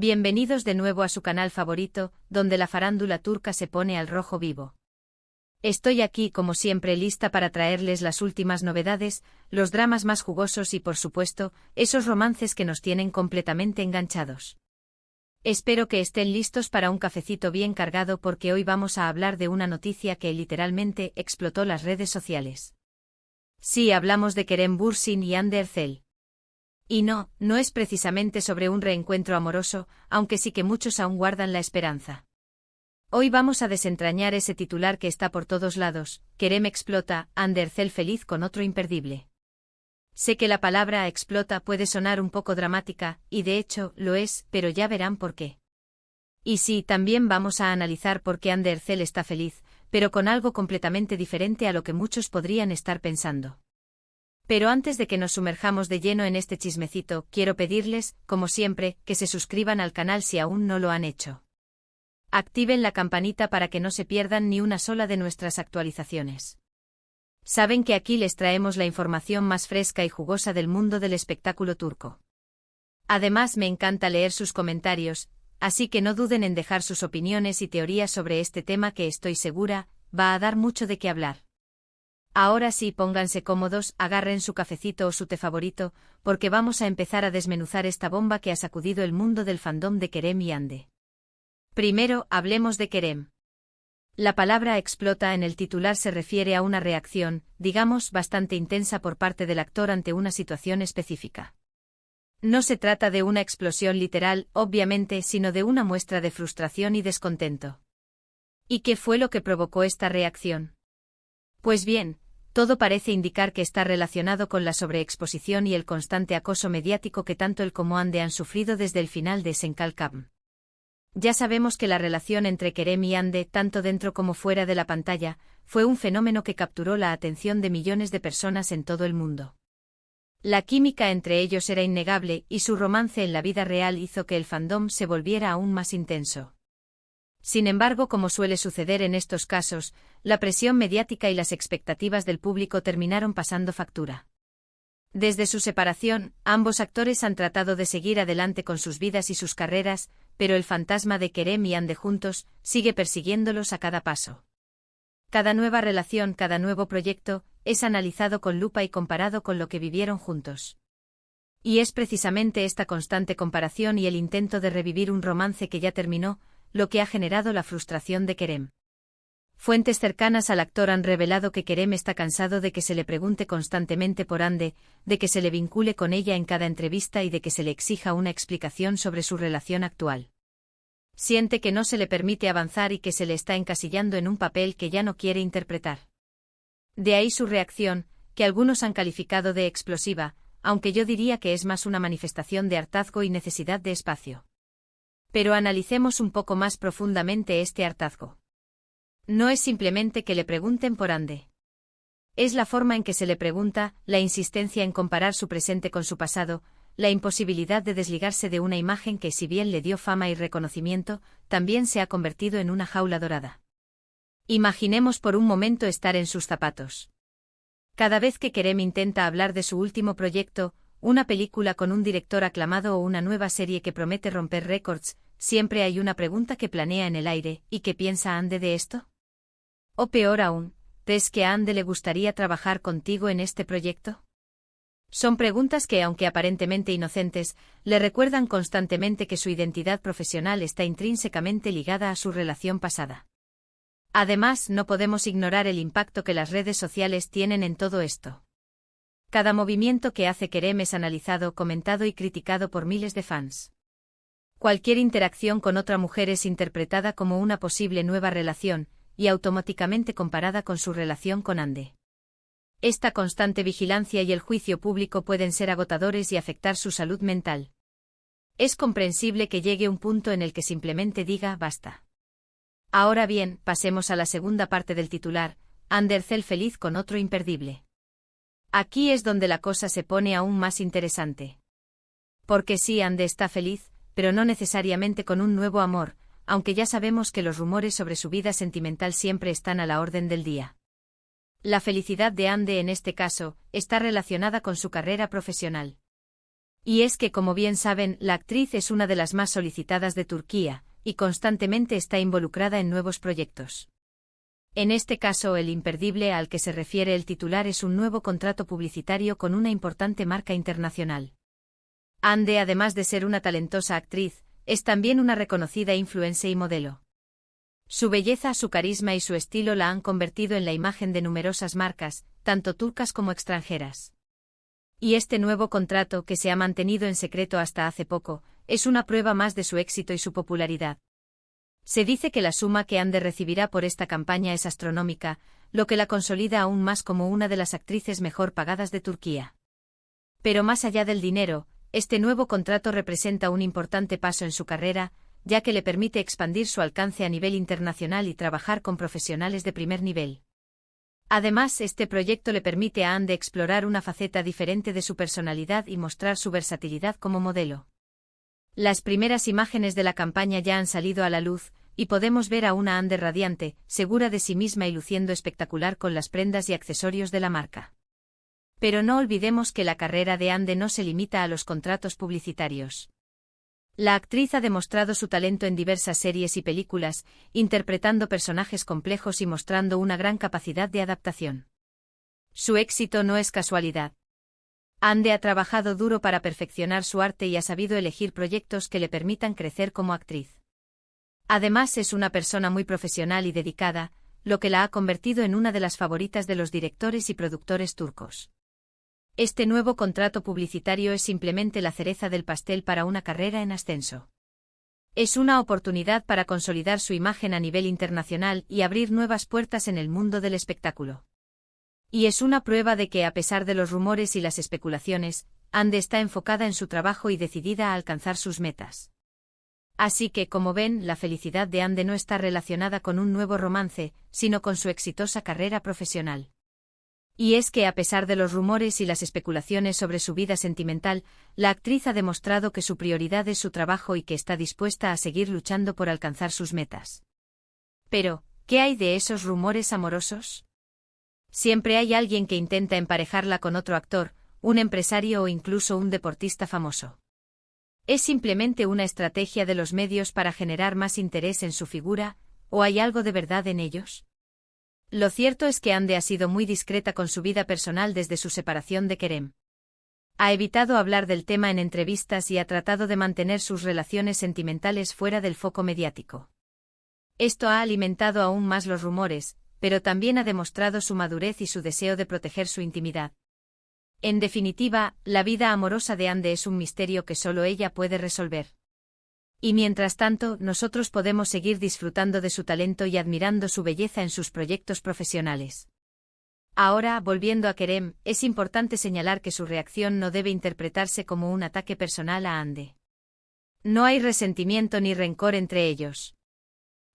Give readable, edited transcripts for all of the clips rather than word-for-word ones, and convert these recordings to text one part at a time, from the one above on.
Bienvenidos de nuevo a su canal favorito, donde la farándula turca se pone al rojo vivo. Estoy aquí como siempre lista para traerles las últimas novedades, los dramas más jugosos y por supuesto, esos romances que nos tienen completamente enganchados. Espero que estén listos para un cafecito bien cargado porque hoy vamos a hablar de una noticia que literalmente explotó las redes sociales. Sí, hablamos de Kerem Bürsin y Hande Erçel. Y no es precisamente sobre un reencuentro amoroso, aunque sí que muchos aún guardan la esperanza. Hoy vamos a desentrañar ese titular que está por todos lados: Kerem explota, Hande Erçel feliz con otro imperdible. Sé que la palabra explota puede sonar un poco dramática, y de hecho, lo es, pero ya verán por qué. Y sí, también vamos a analizar por qué Hande Erçel está feliz, pero con algo completamente diferente a lo que muchos podrían estar pensando. Pero antes de que nos sumerjamos de lleno en este chismecito, quiero pedirles, como siempre, que se suscriban al canal si aún no lo han hecho. Activen la campanita para que no se pierdan ni una sola de nuestras actualizaciones. Saben que aquí les traemos la información más fresca y jugosa del mundo del espectáculo turco. Además, me encanta leer sus comentarios, así que no duden en dejar sus opiniones y teorías sobre este tema que estoy segura, va a dar mucho de qué hablar. Ahora sí, pónganse cómodos, agarren su cafecito o su té favorito, porque vamos a empezar a desmenuzar esta bomba que ha sacudido el mundo del fandom de Kerem y Hande. Primero, hablemos de Kerem. La palabra explota en el titular se refiere a una reacción, digamos, bastante intensa por parte del actor ante una situación específica. No se trata de una explosión literal, obviamente, sino de una muestra de frustración y descontento. ¿Y qué fue lo que provocó esta reacción? Pues bien, todo parece indicar que está relacionado con la sobreexposición y el constante acoso mediático que tanto él como Hande han sufrido desde el final de Senkalkam. Ya sabemos que la relación entre Kerem y Hande, tanto dentro como fuera de la pantalla, fue un fenómeno que capturó la atención de millones de personas en todo el mundo. La química entre ellos era innegable y su romance en la vida real hizo que el fandom se volviera aún más intenso. Sin embargo, como suele suceder en estos casos, la presión mediática y las expectativas del público terminaron pasando factura. Desde su separación, ambos actores han tratado de seguir adelante con sus vidas y sus carreras, pero el fantasma de Kerem y Hande juntos sigue persiguiéndolos a cada paso. Cada nueva relación, cada nuevo proyecto, es analizado con lupa y comparado con lo que vivieron juntos. Y es precisamente esta constante comparación y el intento de revivir un romance que ya terminó, lo que ha generado la frustración de Kerem. Fuentes cercanas al actor han revelado que Kerem está cansado de que se le pregunte constantemente por Hande, de que se le vincule con ella en cada entrevista y de que se le exija una explicación sobre su relación actual. Siente que no se le permite avanzar y que se le está encasillando en un papel que ya no quiere interpretar. De ahí su reacción, que algunos han calificado de explosiva, aunque yo diría que es más una manifestación de hartazgo y necesidad de espacio. Pero analicemos un poco más profundamente este hartazgo. No es simplemente que le pregunten por Hande. Es la forma en que se le pregunta, la insistencia en comparar su presente con su pasado, la imposibilidad de desligarse de una imagen que, si bien le dio fama y reconocimiento, también se ha convertido en una jaula dorada. Imaginemos por un momento estar en sus zapatos. Cada vez que Kerem intenta hablar de su último proyecto, una película con un director aclamado o una nueva serie que promete romper récords, siempre hay una pregunta que planea en el aire: ¿y qué piensa Hande de esto? O peor aún, ¿crees que a Hande le gustaría trabajar contigo en este proyecto? Son preguntas que, aunque aparentemente inocentes, le recuerdan constantemente que su identidad profesional está intrínsecamente ligada a su relación pasada. Además, no podemos ignorar el impacto que las redes sociales tienen en todo esto. Cada movimiento que hace Kerem es analizado, comentado y criticado por miles de fans. Cualquier interacción con otra mujer es interpretada como una posible nueva relación, y automáticamente comparada con su relación con Hande. Esta constante vigilancia y el juicio público pueden ser agotadores y afectar su salud mental. Es comprensible que llegue un punto en el que simplemente diga basta. Ahora bien, pasemos a la segunda parte del titular: Hande Erçel feliz con otro imperdible. Aquí es donde la cosa se pone aún más interesante. Porque sí, Hande está feliz, pero no necesariamente con un nuevo amor, aunque ya sabemos que los rumores sobre su vida sentimental siempre están a la orden del día. La felicidad de Hande en este caso está relacionada con su carrera profesional. Y es que, como bien saben, la actriz es una de las más solicitadas de Turquía, y constantemente está involucrada en nuevos proyectos. En este caso, el imperdible al que se refiere el titular es un nuevo contrato publicitario con una importante marca internacional. Hande, además de ser una talentosa actriz, es también una reconocida influencer y modelo. Su belleza, su carisma y su estilo la han convertido en la imagen de numerosas marcas, tanto turcas como extranjeras. Y este nuevo contrato, que se ha mantenido en secreto hasta hace poco, es una prueba más de su éxito y su popularidad. Se dice que la suma que Hande recibirá por esta campaña es astronómica, lo que la consolida aún más como una de las actrices mejor pagadas de Turquía. Pero más allá del dinero, este nuevo contrato representa un importante paso en su carrera, ya que le permite expandir su alcance a nivel internacional y trabajar con profesionales de primer nivel. Además, este proyecto le permite a Hande explorar una faceta diferente de su personalidad y mostrar su versatilidad como modelo. Las primeras imágenes de la campaña ya han salido a la luz, y podemos ver a una Hande radiante, segura de sí misma y luciendo espectacular con las prendas y accesorios de la marca. Pero no olvidemos que la carrera de Hande no se limita a los contratos publicitarios. La actriz ha demostrado su talento en diversas series y películas, interpretando personajes complejos y mostrando una gran capacidad de adaptación. Su éxito no es casualidad. Hande ha trabajado duro para perfeccionar su arte y ha sabido elegir proyectos que le permitan crecer como actriz. Además, es una persona muy profesional y dedicada, lo que la ha convertido en una de las favoritas de los directores y productores turcos. Este nuevo contrato publicitario es simplemente la cereza del pastel para una carrera en ascenso. Es una oportunidad para consolidar su imagen a nivel internacional y abrir nuevas puertas en el mundo del espectáculo. Y es una prueba de que, a pesar de los rumores y las especulaciones, Hande está enfocada en su trabajo y decidida a alcanzar sus metas. Así que, como ven, la felicidad de Hande no está relacionada con un nuevo romance, sino con su exitosa carrera profesional. Y es que, a pesar de los rumores y las especulaciones sobre su vida sentimental, la actriz ha demostrado que su prioridad es su trabajo y que está dispuesta a seguir luchando por alcanzar sus metas. Pero, ¿qué hay de esos rumores amorosos? Siempre hay alguien que intenta emparejarla con otro actor, un empresario o incluso un deportista famoso. ¿Es simplemente una estrategia de los medios para generar más interés en su figura, o hay algo de verdad en ellos? Lo cierto es que Hande ha sido muy discreta con su vida personal desde su separación de Kerem. Ha evitado hablar del tema en entrevistas y ha tratado de mantener sus relaciones sentimentales fuera del foco mediático. Esto ha alimentado aún más los rumores, pero también ha demostrado su madurez y su deseo de proteger su intimidad. En definitiva, la vida amorosa de Hande es un misterio que solo ella puede resolver. Y mientras tanto, nosotros podemos seguir disfrutando de su talento y admirando su belleza en sus proyectos profesionales. Ahora, volviendo a Kerem, es importante señalar que su reacción no debe interpretarse como un ataque personal a Hande. No hay resentimiento ni rencor entre ellos.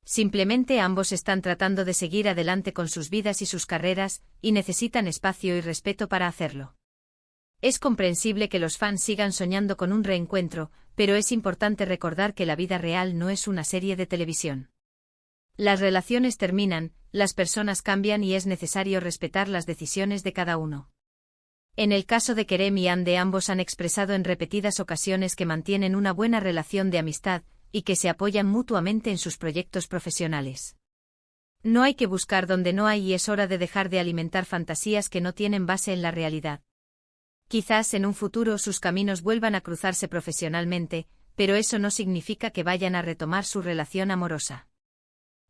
Simplemente ambos están tratando de seguir adelante con sus vidas y sus carreras, y necesitan espacio y respeto para hacerlo. Es comprensible que los fans sigan soñando con un reencuentro, pero es importante recordar que la vida real no es una serie de televisión. Las relaciones terminan, las personas cambian y es necesario respetar las decisiones de cada uno. En el caso de Kerem y Hande, ambos han expresado en repetidas ocasiones que mantienen una buena relación de amistad y que se apoyan mutuamente en sus proyectos profesionales. No hay que buscar donde no hay y es hora de dejar de alimentar fantasías que no tienen base en la realidad. Quizás en un futuro sus caminos vuelvan a cruzarse profesionalmente, pero eso no significa que vayan a retomar su relación amorosa.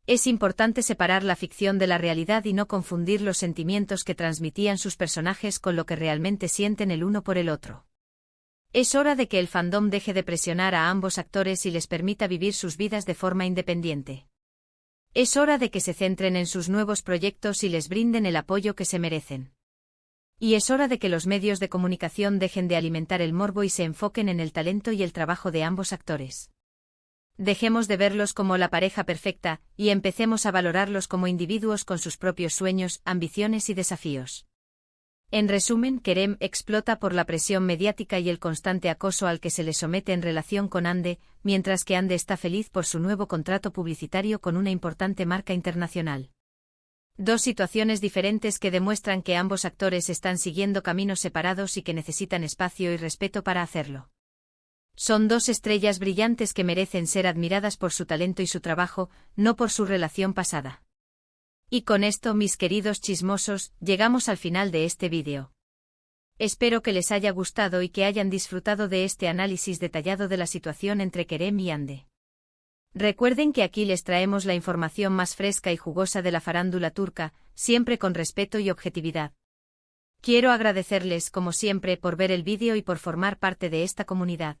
Es importante separar la ficción de la realidad y no confundir los sentimientos que transmitían sus personajes con lo que realmente sienten el uno por el otro. Es hora de que el fandom deje de presionar a ambos actores y les permita vivir sus vidas de forma independiente. Es hora de que se centren en sus nuevos proyectos y les brinden el apoyo que se merecen. Y es hora de que los medios de comunicación dejen de alimentar el morbo y se enfoquen en el talento y el trabajo de ambos actores. Dejemos de verlos como la pareja perfecta, y empecemos a valorarlos como individuos con sus propios sueños, ambiciones y desafíos. En resumen, Kerem explota por la presión mediática y el constante acoso al que se le somete en relación con Hande, mientras que Hande está feliz por su nuevo contrato publicitario con una importante marca internacional. Dos situaciones diferentes que demuestran que ambos actores están siguiendo caminos separados y que necesitan espacio y respeto para hacerlo. Son dos estrellas brillantes que merecen ser admiradas por su talento y su trabajo, no por su relación pasada. Y con esto, mis queridos chismosos, llegamos al final de este vídeo. Espero que les haya gustado y que hayan disfrutado de este análisis detallado de la situación entre Kerem y Hande. Recuerden que aquí les traemos la información más fresca y jugosa de la farándula turca, siempre con respeto y objetividad. Quiero agradecerles, como siempre, por ver el vídeo y por formar parte de esta comunidad.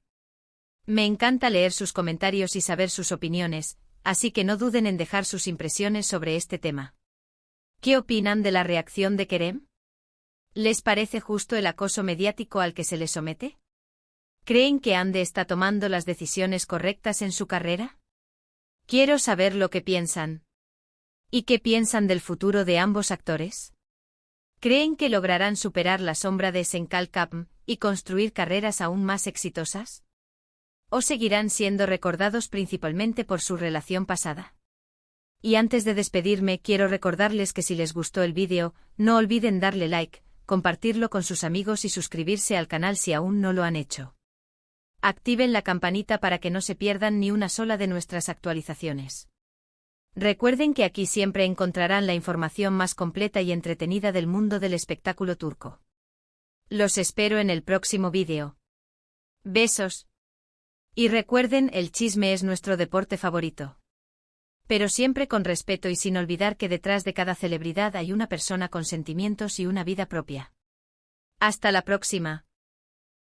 Me encanta leer sus comentarios y saber sus opiniones, así que no duden en dejar sus impresiones sobre este tema. ¿Qué opinan de la reacción de Kerem? ¿Les parece justo el acoso mediático al que se le somete? ¿Creen que Hande está tomando las decisiones correctas en su carrera? Quiero saber lo que piensan. ¿Y qué piensan del futuro de ambos actores? ¿Creen que lograrán superar la sombra de Senkal Kapm y construir carreras aún más exitosas? ¿O seguirán siendo recordados principalmente por su relación pasada? Y antes de despedirme, quiero recordarles que si les gustó el vídeo, no olviden darle like, compartirlo con sus amigos y suscribirse al canal si aún no lo han hecho. Activen la campanita para que no se pierdan ni una sola de nuestras actualizaciones. Recuerden que aquí siempre encontrarán la información más completa y entretenida del mundo del espectáculo turco. Los espero en el próximo vídeo. Besos. Y recuerden, el chisme es nuestro deporte favorito. Pero siempre con respeto y sin olvidar que detrás de cada celebridad hay una persona con sentimientos y una vida propia. Hasta la próxima.